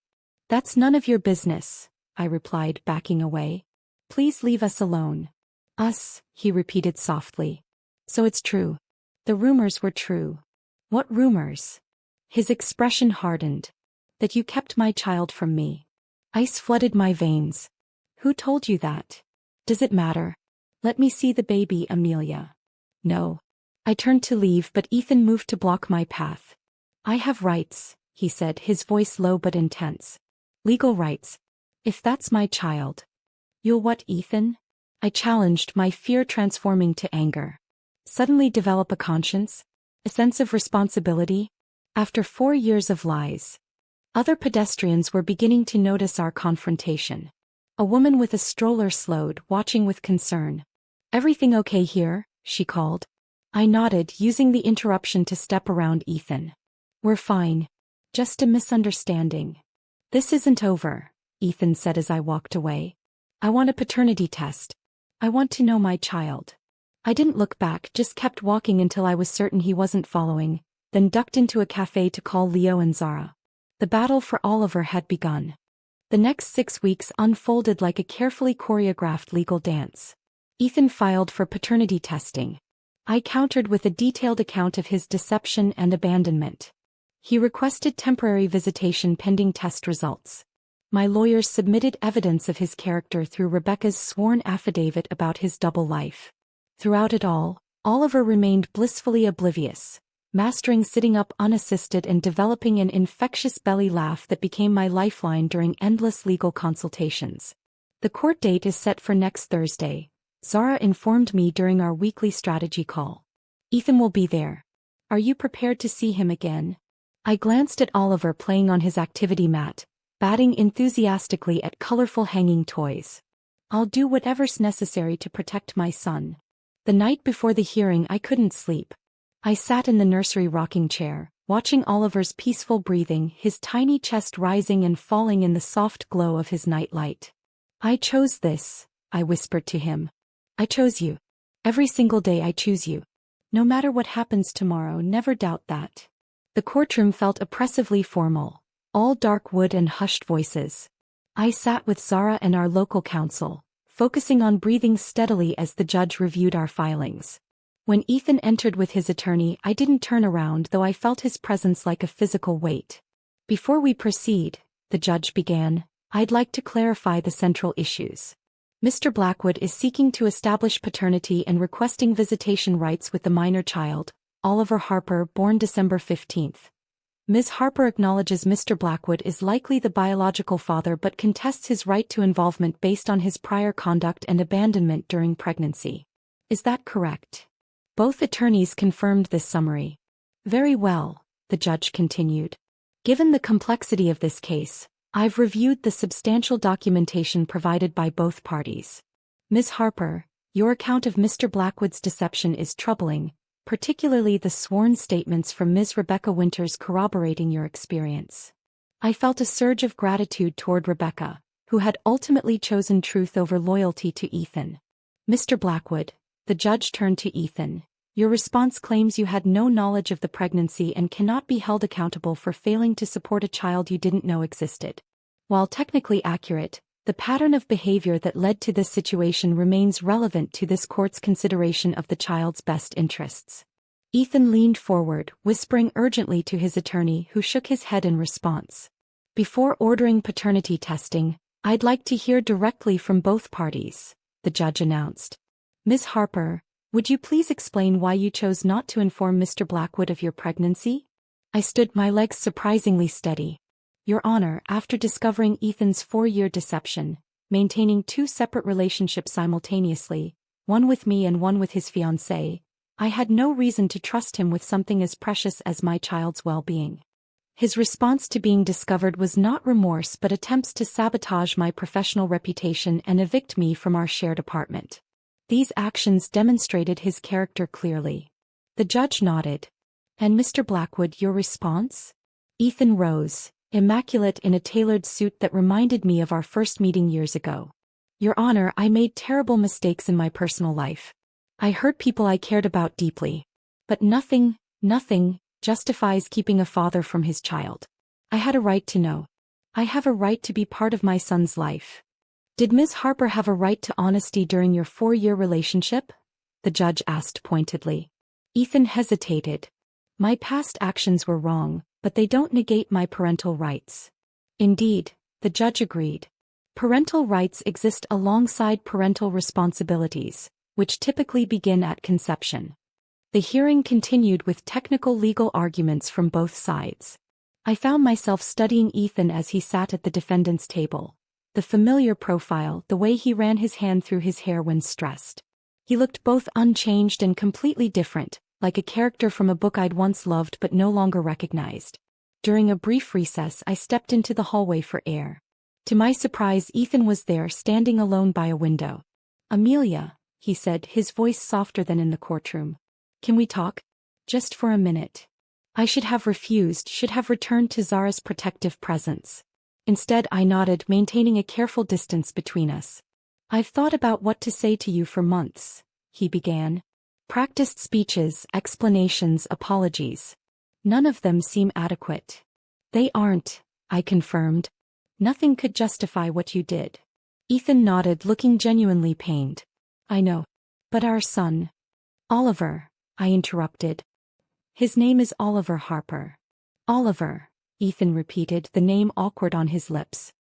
That's none of your business, I replied, backing away. Please leave us alone. Us, he repeated softly. So it's true. The rumors were true. What rumors? His expression hardened. That you kept my child from me. Ice flooded my veins. Who told you that? Does it matter? Let me see the baby, Amelia. No. I turned to leave, but Ethan moved to block my path. I have rights, he said, his voice low but intense. Legal rights. If that's my child. You'll what, Ethan? I challenged, my fear transforming to anger. Suddenly develop a conscience? A sense of responsibility? After 4 years of lies. Other pedestrians were beginning to notice our confrontation. A woman with a stroller slowed, watching with concern. Everything okay here? She called. I nodded, using the interruption to step around Ethan. We're fine. Just a misunderstanding. This isn't over, Ethan said as I walked away. I want a paternity test. I want to know my child. I didn't look back, just kept walking until I was certain he wasn't following, then ducked into a cafe to call Leo and Zara. The battle for Oliver had begun. The next 6 weeks unfolded like a carefully choreographed legal dance. Ethan filed for paternity testing. I countered with a detailed account of his deception and abandonment. He requested temporary visitation pending test results. My lawyers submitted evidence of his character through Rebecca's sworn affidavit about his double life. Throughout it all, Oliver remained blissfully oblivious, mastering sitting up unassisted and developing an infectious belly laugh that became my lifeline during endless legal consultations. The court date is set for next Thursday, Zara informed me during our weekly strategy call. Ethan will be there. Are you prepared to see him again? I glanced at Oliver playing on his activity mat, batting enthusiastically at colorful hanging toys. I'll do whatever's necessary to protect my son. The night before the hearing I couldn't sleep. I sat in the nursery rocking chair, watching Oliver's peaceful breathing, his tiny chest rising and falling in the soft glow of his nightlight. I chose this, I whispered to him. I chose you. Every single day I choose you. No matter what happens tomorrow, never doubt that. The courtroom felt oppressively formal, all dark wood and hushed voices. I sat with Zara and our local counsel, focusing on breathing steadily as the judge reviewed our filings. When Ethan entered with his attorney, I didn't turn around, though I felt his presence like a physical weight. Before we proceed, the judge began, I'd like to clarify the central issues. Mr. Blackwood is seeking to establish paternity and requesting visitation rights with the minor child, Oliver Harper, born December 15th. Ms. Harper acknowledges Mr. Blackwood is likely the biological father but contests his right to involvement based on his prior conduct and abandonment during pregnancy. Is that correct? Both attorneys confirmed this summary. Very well, the judge continued. Given the complexity of this case, I've reviewed the substantial documentation provided by both parties. Ms. Harper, your account of Mr. Blackwood's deception is troubling, particularly the sworn statements from Ms. Rebecca Winters corroborating your experience. I felt a surge of gratitude toward Rebecca, who had ultimately chosen truth over loyalty to Ethan. Mr. Blackwood, the judge turned to Ethan. Your response claims you had no knowledge of the pregnancy and cannot be held accountable for failing to support a child you didn't know existed. While technically accurate, the pattern of behavior that led to this situation remains relevant to this court's consideration of the child's best interests. Ethan leaned forward, whispering urgently to his attorney, who shook his head in response. Before ordering paternity testing, I'd like to hear directly from both parties, the judge announced. Ms. Harper, would you please explain why you chose not to inform Mr. Blackwood of your pregnancy? I stood, my legs surprisingly steady. Your Honor, after discovering Ethan's 4-year deception, maintaining 2 separate relationships simultaneously, one with me and one with his fiancée, I had no reason to trust him with something as precious as my child's well-being. His response to being discovered was not remorse but attempts to sabotage my professional reputation and evict me from our shared apartment. These actions demonstrated his character clearly. The judge nodded. And Mr. Blackwood, your response? Ethan rose, immaculate in a tailored suit that reminded me of our first meeting years ago. Your Honor, I made terrible mistakes in my personal life. I hurt people I cared about deeply. But nothing justifies keeping a father from his child. I had a right to know. I have a right to be part of my son's life. Did Ms. Harper have a right to honesty during your 4-year relationship? The judge asked pointedly. Ethan hesitated. My past actions were wrong, but they don't negate my parental rights. Indeed, the judge agreed. Parental rights exist alongside parental responsibilities, which typically begin at conception. The hearing continued with technical legal arguments from both sides. I found myself studying Ethan as he sat at the defendant's table. The familiar profile, the way he ran his hand through his hair when stressed. He looked both unchanged and completely different, like a character from a book I'd once loved but no longer recognized. During a brief recess, I stepped into the hallway for air. To my surprise, Ethan was there, standing alone by a window. "Amelia," he said, his voice softer than in the courtroom. "Can we talk? Just for a minute." I should have refused, should have returned to Zara's protective presence. Instead, I nodded, maintaining a careful distance between us. "I've thought about what to say to you for months," he began. "Practiced speeches, explanations, apologies. None of them seem adequate." "They aren't," I confirmed. "Nothing could justify what you did." Ethan nodded, looking genuinely pained. "I know. But our son—" "Oliver," I interrupted. "His name is Oliver Harper." "Oliver," Ethan repeated, the name awkward on his lips.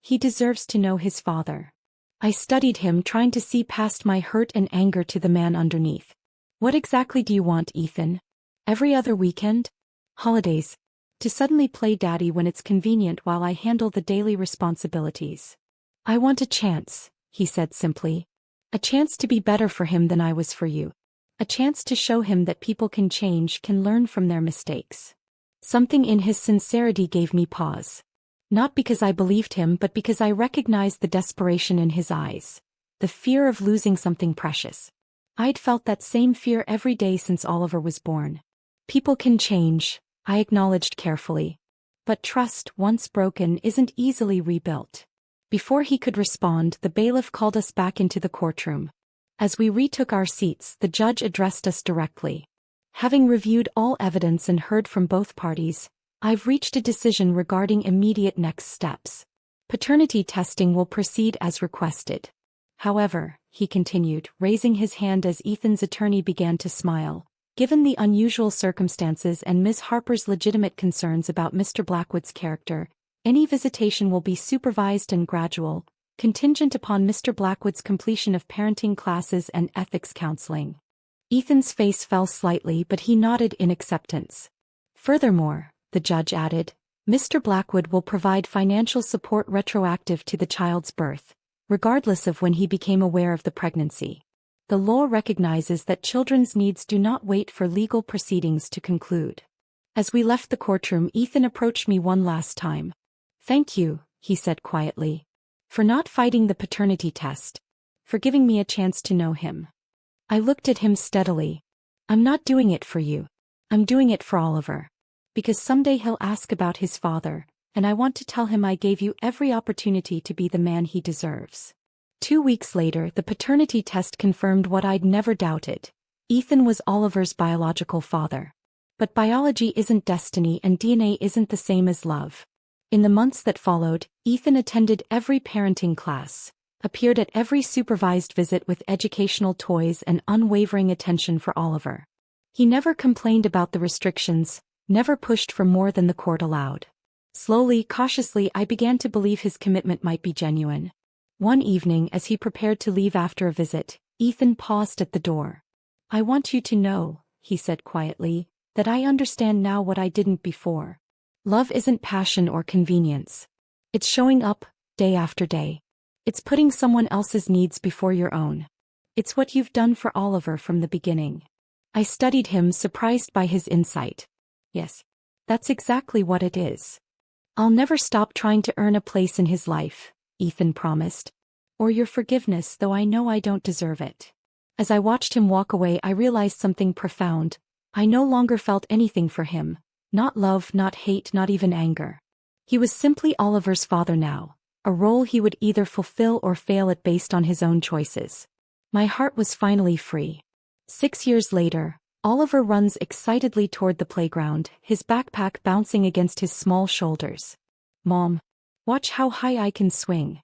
"He deserves to know his father." I studied him, trying to see past my hurt and anger to the man underneath. "What exactly do you want, Ethan? Every other weekend? Holidays? To suddenly play daddy when it's convenient while I handle the daily responsibilities?" "I want a chance," he said simply. "A chance to be better for him than I was for you. A chance to show him that people can change, can learn from their mistakes." Something in his sincerity gave me pause. Not because I believed him, but because I recognized the desperation in his eyes. The fear of losing something precious. I'd felt that same fear every day since Oliver was born. "People can change," I acknowledged carefully. "But trust, once broken, isn't easily rebuilt." Before he could respond, the bailiff called us back into the courtroom. As we retook our seats, the judge addressed us directly. "Having reviewed all evidence and heard from both parties, I've reached a decision regarding immediate next steps. Paternity testing will proceed as requested. However," he continued, raising his hand as Ethan's attorney began to smile, "given the unusual circumstances and Ms. Harper's legitimate concerns about Mr. Blackwood's character, any visitation will be supervised and gradual, contingent upon Mr. Blackwood's completion of parenting classes and ethics counseling." Ethan's face fell slightly, but he nodded in acceptance. "Furthermore," the judge added, "Mr. Blackwood will provide financial support retroactive to the child's birth, regardless of when he became aware of the pregnancy. The law recognizes that children's needs do not wait for legal proceedings to conclude." As we left the courtroom, Ethan approached me one last time. "Thank you," he said quietly, "for not fighting the paternity test. For giving me a chance to know him." I looked at him steadily. "I'm not doing it for you. I'm doing it for Oliver. Because someday he'll ask about his father, and I want to tell him I gave you every opportunity to be the man he deserves." 2 weeks later, the paternity test confirmed what I'd never doubted. Ethan was Oliver's biological father. But biology isn't destiny, and DNA isn't the same as love. In the months that followed, Ethan attended every parenting class, appeared at every supervised visit with educational toys and unwavering attention for Oliver. He never complained about the restrictions, never pushed for more than the court allowed. Slowly, cautiously, I began to believe his commitment might be genuine. One evening, as he prepared to leave after a visit, Ethan paused at the door. "I want you to know," he said quietly, "that I understand now what I didn't before. Love isn't passion or convenience. It's showing up, day after day. It's putting someone else's needs before your own. It's what you've done for Oliver from the beginning." I studied him, surprised by his insight. "Yes, that's exactly what it is. I'll never stop trying to earn a place in his life," Ethan promised. "Or your forgiveness, though I know I don't deserve it." As I watched him walk away, I realized something profound. I no longer felt anything for him. Not love, not hate, not even anger. He was simply Oliver's father now, a role he would either fulfill or fail at based on his own choices. My heart was finally free. 6 years later, Oliver runs excitedly toward the playground, his backpack bouncing against his small shoulders. "Mom, watch how high I can swing."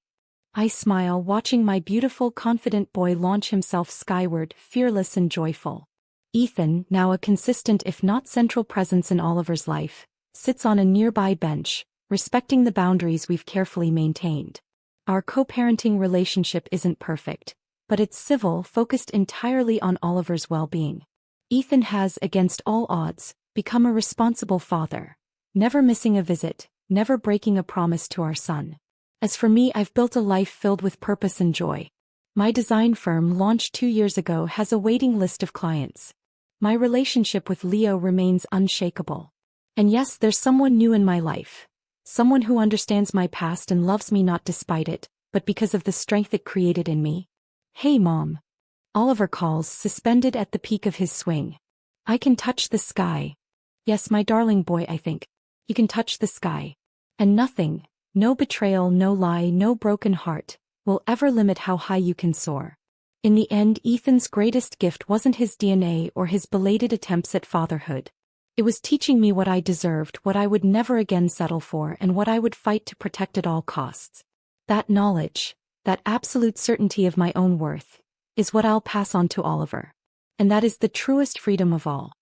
I smile, watching my beautiful, confident boy launch himself skyward, fearless and joyful. Ethan, now a consistent if not central presence in Oliver's life, sits on a nearby bench, respecting the boundaries we've carefully maintained. Our co-parenting relationship isn't perfect, but it's civil, focused entirely on Oliver's well-being. Ethan has, against all odds, become a responsible father, never missing a visit, never breaking a promise to our son. As for me, I've built a life filled with purpose and joy. My design firm, launched 2 years ago, has a waiting list of clients. My relationship with Leo remains unshakable. And yes, there's someone new in my life. Someone who understands my past and loves me not despite it, but because of the strength it created in me. Hey Mom. Oliver calls, suspended at the peak of his swing. I can touch the sky. Yes, my darling boy, I think. You can touch the sky. And nothing, no betrayal, no lie, no broken heart, will ever limit how high you can soar. In the end, Ethan's greatest gift wasn't his DNA or his belated attempts at fatherhood. It was teaching me what I deserved, what I would never again settle for, and what I would fight to protect at all costs. That knowledge, that absolute certainty of my own worth, is what I'll pass on to Oliver. And that is the truest freedom of all.